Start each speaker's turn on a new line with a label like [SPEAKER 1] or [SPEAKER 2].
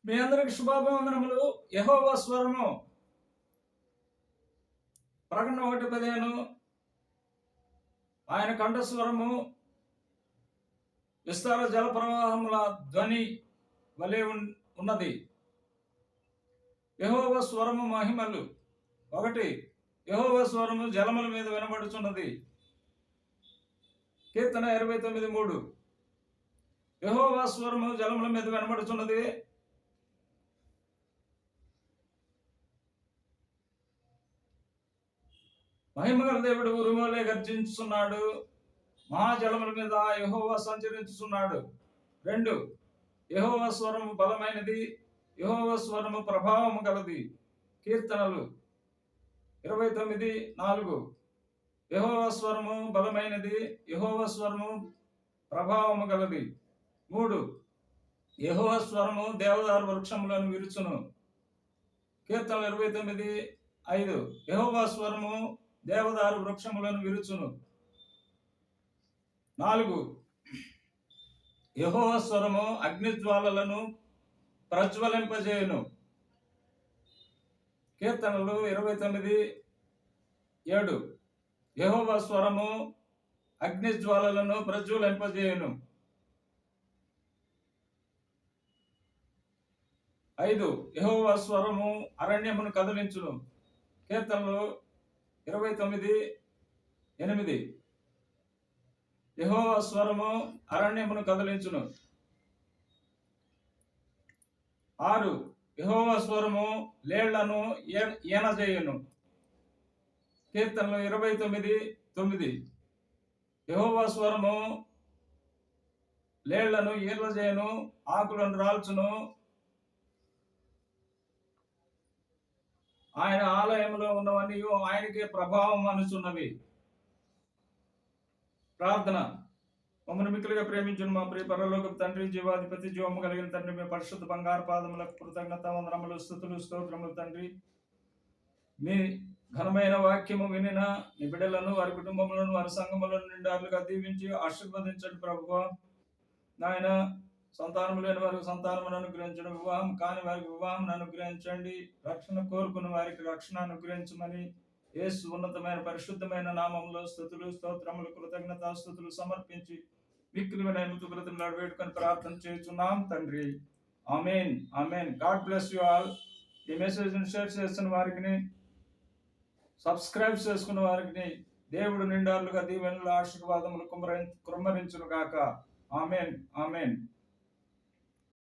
[SPEAKER 1] మీ అందరికి శుభాభివందనములు. యెహోవా స్వరము ప్రకటన 1:15. ఆయన కంఠస్వరము విస్తార జల ప్రవాహముల ధ్వని వలె ఉన్నది. యెహోవా స్వరము మహిమలు. 1. యెహోవా స్వరము జలముల మీద వినబడుచున్నది. కీర్తన 29:3. యెహోవా స్వరము జలముల మీద వినబడుచున్నది. మహిమగల దేవుడు ఉరుములే గర్జించుచున్నాడు. మహాజలముల మీద యెహోవా సంచరించుచున్నాడు. 2. యెహోవా స్వరము బలమైనది. యెహోవా స్వరము ప్రభావము గలది. కీర్తనలు 29:4. యెహోవా స్వరము బలమైనది. యెహోవా స్వరము ప్రభావము గలది. 3. యెహోవా స్వరము దేవదారు వృక్షములను విరుచును. కీర్తనలు 29:5. యెహోవా స్వరము దేవదారు వృక్షములను విరుచును. 4. యెహోవా స్వరము అగ్నిజ్వాలలను ప్రజ్వలింపజేయును. కీర్తనలు 29:7. యెహోవా స్వరము అగ్నిజ్వాలలను ప్రజ్వలింపజేయును. 5. యెహోవా స్వరము అరణ్యమును కదిలించును. కీర్తనలు 29:8. యెహోవా స్వరము అరణ్యమును కదిలించును. 6. యెహోవా స్వరము లేళ్లను ఈనజేయును. కీర్తనలు 29:9. యెహోవా స్వరము లేళ్లను ఈనజేయును, ఆకులను రాల్చును. ఆయన ఆలయంలో ఉన్నవన్నీ ఆయనకే ప్రభావం అనుచున్నవి. ప్రార్థన. మమ్మల్ని మిక్కులుగా ప్రేమించిన మా ప్రియ పరలోకపు తండ్రి, జీవాధిపతి, జీవము కలిగిన తండ్రి, మీ పరిశుద్ధ బంగారు పాదములకు కృతజ్ఞత వందనములు, స్తుతులు, స్తోత్రములు తండ్రి. మీ ఘనమైన వాక్యము వినిన మీ బిడ్డలను, వారి కుటుంబములను, వారి సంఘములను నిండారులుగా దీవించి ఆశీర్వదించండి ప్రభువా. నాయన, సంతానము లేని వారికి సంతానమును అనుగ్రహించండి. వివాహం కాని వారికి వివాహం అనుగ్రహించండి. రక్షణ కోరుకున్న వారికి రక్షణ అనుగ్రహించమని యేసు ఉన్నతమైన పరిశుద్ధమైన నామములో స్తుతులు, స్తోత్రములు, కృతజ్ఞతాస్తుతులు సమర్పించి మిక్కిలి వినయముతో బ్రతిమలాడి వేడుకొని ప్రార్థన చేస్తున్నాం తండ్రి. ఆమేన్, ఆమేన్. God bless you all. ఈ మెసేజ్ షేర్ చేస్తున్న వారికి, సబ్స్క్రైబ్ చేసుకున్న వారికి దేవుడు నిండారులుగా దీవెనలు, ఆశీర్వాదములు కుమ్మరించును గాక. ఆమేన్, ఆమేన్.